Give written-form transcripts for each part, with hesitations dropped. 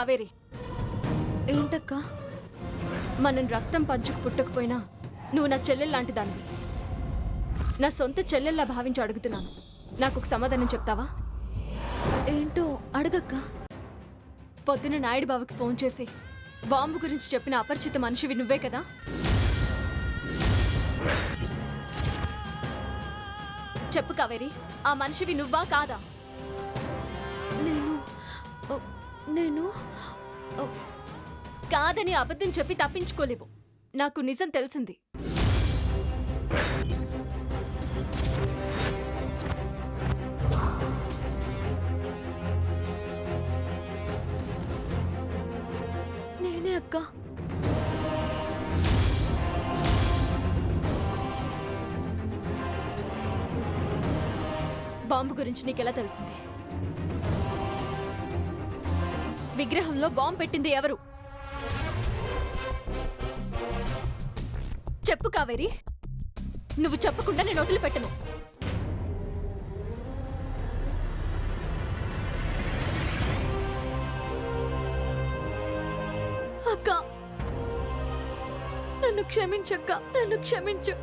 కావేరి, ఏంటక్క? మనం రక్తం పంచుకు పుట్టకపోయినా నువ్వు నా చెల్లెల్లాంటి దానివి. నా సొంత చెల్లెల్లా భావించి అడుగుతున్నాను. నాకు ఒక సమాధానం చెప్తావా? ఏంటో అడగక్క. పొద్దున నాయుడు బావకి ఫోన్ చేసి బాంబు గురించి చెప్పిన అపరిచిత మనిషివి నువ్వే కదా? చెప్పు కావేరి, ఆ మనిషివి నువ్వా కాదా? నేను కాదని అబద్ధం చెప్పి తప్పించుకోలేవు. నాకు నిజం తెలిసింది. నేనే అక్క. బాంబు గురించి నీకెలా తెలిసింది? విగ్రహంలో బాంబు పెట్టింది ఎవరు? చెప్పు కావేరి, నువ్వు చెప్పకుండా నేను వదిలిపెట్టను. అక్క, నన్ను క్షమించక్క, నన్ను క్షమించు.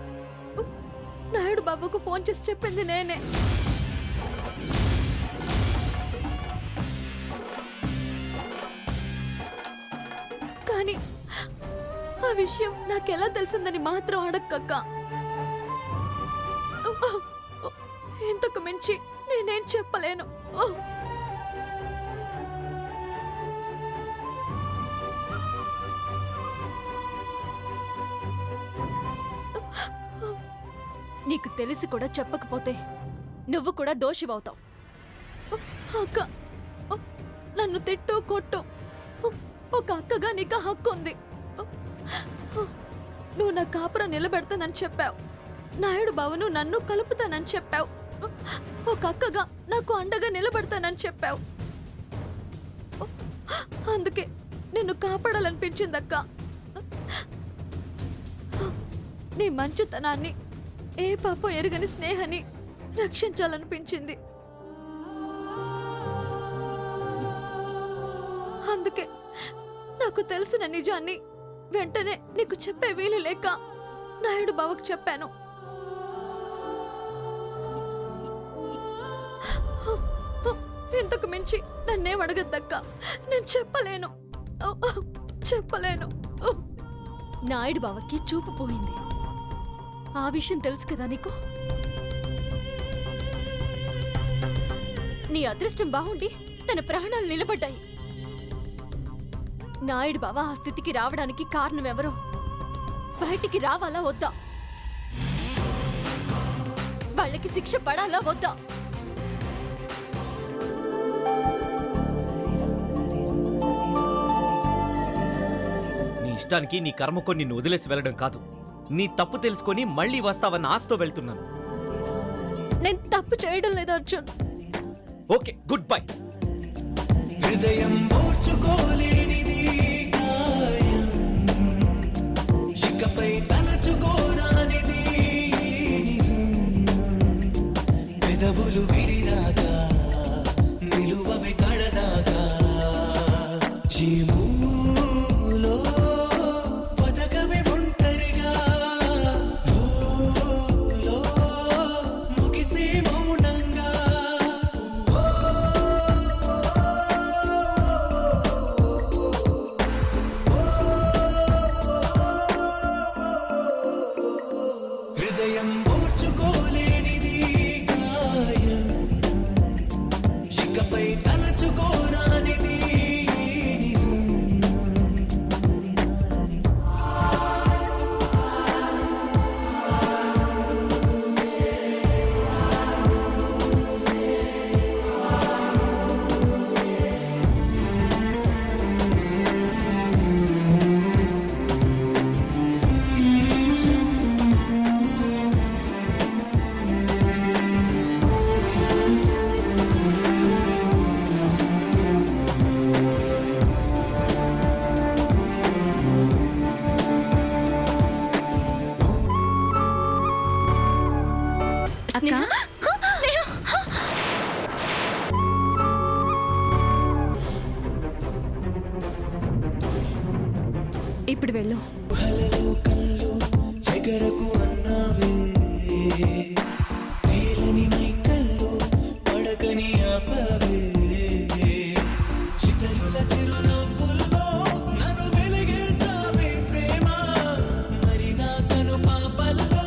నాయుడు బాబుకు ఫోన్ చేసి చెప్పింది నేనే. కానీ ఆ విషయం నాకెలా తెలిసిందని మాత్రం అడక్కక్క. ఇంతకు మించి నేనేం చెప్పలేను. నీకు తెలిసి కూడా చెప్పకపోతే నువ్వు కూడా దోషివవుతావు. అక్క, నన్ను తిట్టు కొట్టు, ఒక అక్కగా నీకు హక్కు ఉంది. నువ్వు నా కాపురం నిలబెడతానని చెప్పావు. నాయుడు బావను నన్ను కలుపుతానని చెప్పావు. ఒక అక్కగా నాకు అండగా నిలబడతానని చెప్పావు. అందుకే నిన్ను కాపాడాలనిపించిందక్క. నీ మంచితనాన్ని, ఏ పాపం ఎరుగని స్నేహాన్ని రక్షించాలనిపించింది. అందుకే నాకు తెలిసిన నిజాన్ని వెంటనే నీకు చెప్పే వీలు లేక నాయుడు బావకు చెప్పాను. ఇంతకు మించి నన్నేం అడగద్దక్క. నేను చెప్పలేను. నాయుడు బావకి చూపు పోయింది. ఆ విషయం తెలుసు కదా నీకు? నీ అదృష్టం బాగుండి తన ప్రాణాలు నిలబడ్డాయి. నాయుడు బావ ఆ స్థితికి రావడానికి కారణం ఎవరో బయటికి రావాలా వద్దా? వాళ్ళకి శిక్ష పడాలా వద్దా? నీ ఇష్టానికి నీ కర్మకు నిన్ను వదిలేసి వెళ్ళడం కాదు, నీ తప్పు తెలుసుకొని మళ్ళీ వస్తావన్న ఆశతో వెళ్తున్నాను. నేను తప్పు చేయడం లేదు అర్జున్. Okay, good bye. హృదయం ఓర్చుకోలేనిది గాయం, ఇకపై తలచుకోరానిది నిజం. పెదవులు విడిరాగా నిలువవి కడదాకా జీములో బతకవి ఒంటరిగా, లో ముగిసే మౌనంగా. హృదయం ఓర్చుకోలేనిది గాయం, ఇకపై తలచుకోరానిది నిజం. అక్క, ఇప్పుడు వెళ్ళు. హలలో కల్లో చెగరకు అన్నావే తేలని మైకల్లో పడకని ఆపవే చితరుల చిరునవ్వుల్లో నన్ను వెలిగించావే ప్రేమ మరి నా కను పాపల్లో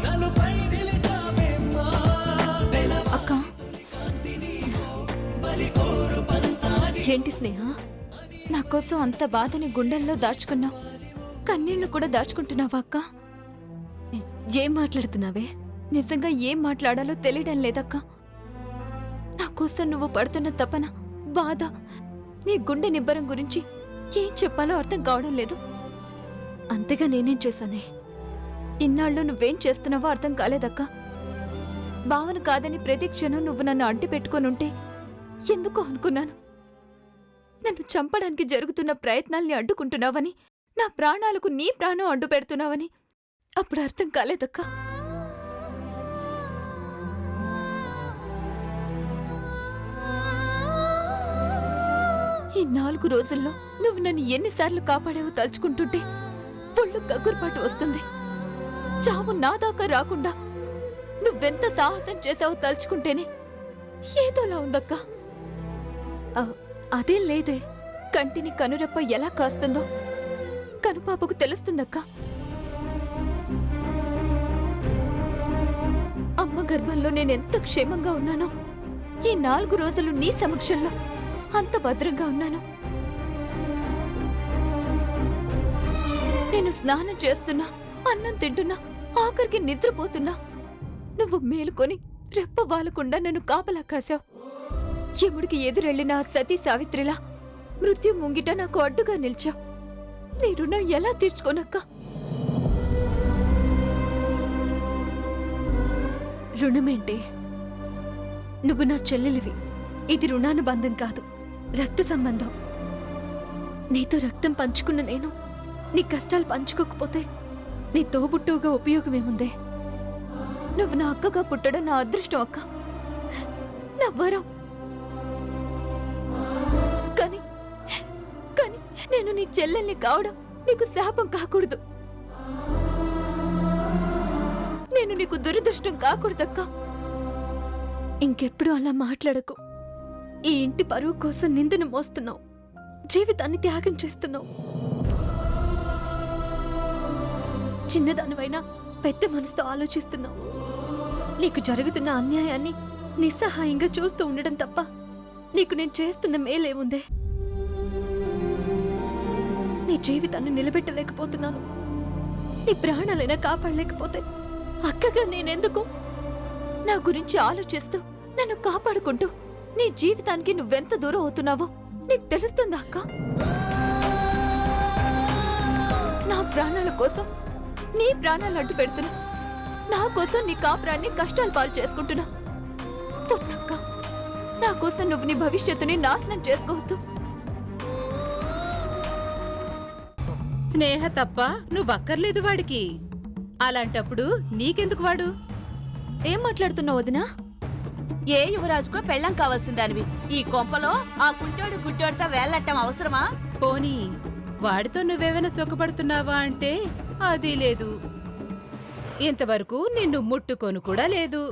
నన్ను పై నిలిచావే మా అక్క బలి కోరు పంతాని ఏంటి స్నేహ? నా కోసం అంత బాధని గుండెల్లో దాచుకున్నావు, కన్నీళ్లు కూడా దాచుకుంటున్నావా అక్క? ఏం మాట్లాడుతున్నావే? నిజంగా ఏం మాట్లాడాలో తెలియడం లేదక్క. నా కోసం నువ్వు పడుతున్న తపన, బాధ, నీ గుండె నిబ్బరం గురించి ఏం చెప్పాలో అర్థం కావడం లేదు. అంతగా నేనేం చేశానే? ఇన్నాళ్ళు నువ్వేం చేస్తున్నావో అర్థం కాలేదక్క. భావన కాదని ప్రతి క్షణం నువ్వు నన్ను అంటి పెట్టుకునుంటే ఎందుకో అనుకున్నాను. నన్ను చంపడానికి జరుగుతున్న ప్రయత్నాల్ని అడ్డుకుంటున్నావని, నా ప్రాణాలకు నీ ప్రాణం అడ్డు పెడుతున్నావని అప్పుడు అర్థం కాలేదక్క. ఈ 4 రోజుల్లో నువ్వు నన్ను ఎన్నిసార్లు కాపాడావో తలుచుకుంటుంటే ఒళ్ళు కగ్గురుపాటు వస్తుంది. చావు నా దాకా రాకుండా నువ్వెంత సాహసం చేశావో తలుచుకుంటేనే ఏదోలా ఉందక్క. అదేం లేదే. కంటిని కనురెప్ప ఎలా కాస్తుందో కనుపాపకు తెలుస్తుందక్క. అమ్మ గర్భంలో నేనెంత క్షేమంగా ఉన్నానో ఈ 4 రోజులు నీ సమక్షంలో అంత భద్రంగా ఉన్నాను. నేను స్నానం చేస్తున్నా, అన్నం తింటున్నా, ఆఖరికి నిద్రపోతున్నా నువ్వు మేలుకొని రెప్ప వాలకుండా నన్ను కాపలా కాశావు. యముడికి ఎదురెళ్లిన ఆ సతీ సావిత్రిలా మృత్యు ముంగిట నాకు అడ్డుగా నిలిచావు. నీ రుణం ఎలా తీర్చుకోనక్క? రుణమేంటి? నువ్వు నా చెల్లెలివి. ఇది రుణానుబంధం కాదు, రక్త సంబంధం. నీతో రక్తం పంచుకున్న నేను నీ కష్టాలు పంచుకోకపోతే నీ తోబుట్టువుగా ఉపయోగమేముందే? నువ్వు నా అక్కగా పుట్టడం నా అదృష్టం అక్క, నా వరం. కానీ కానీ నేను నీ చెల్లెల్ని కావడం నీకు శాపం కాకూడదు. నేను నీకు దురదృష్టం కాకూడదక్క. ఇంకెప్పుడు అలా మాట్లాడకు. ఈ ఇంటి పరువు కోసం నిందను మోస్తున్నావు, జీవితాన్ని త్యాగం చేస్తున్నావు. చిన్నదానివైనా పెద్ద మనసుతో ఆలోచిస్తున్నావు. నీకు జరుగుతున్న అన్యాయాన్ని నిస్సహాయంగా చూస్తూ ఉండడం తప్ప నీకు నేను చేస్తున్న మేలేముందే? నీ జీవితాన్ని నిలబెట్టలేకపోతున్నాను. నీ ప్రాణాలైనా కాపాడలేకపోతే అక్కగా నేనెందుకు? నా గురించి ఆలోచిస్తూ నన్ను కాపాడుకుంటూ నీ జీవితానికి నువ్వెంత దూరం అవుతున్నావో నీకు తెలుస్తుందా అక్క? నా ప్రాణాల కోసం నీ ప్రాణాలు అడ్డు పెడుతున్నా, నా కోసం నీ కాపురాన్ని కష్టాలు పాలు చేసుకుంటున్నా. వద్దక్క, నా కోసం నువ్వు నీ భవిష్యత్తుని నాశనం చేసుకోవద్దు. స్నేహ తప్ప నువ్వక్కర్లేదు వాడికి. అలాంటప్పుడు నీకెందుకు వాడు? ఏం మాట్లాడుతున్నావు వదినా? ఏ యువరాజుకో పెళ్ళం కావాల్సిందానివి. ఈ కొంపలో ఆ కుంటోడు గుట్టోడితో వేళ్ళట్టం అవసరమా? పోనీ వాడితో నువ్వేమైనా సుఖపడుతున్నావా అంటే అది లేదు. ఇంతవరకు నిన్ను ముట్టుకొను కూడా లేదు.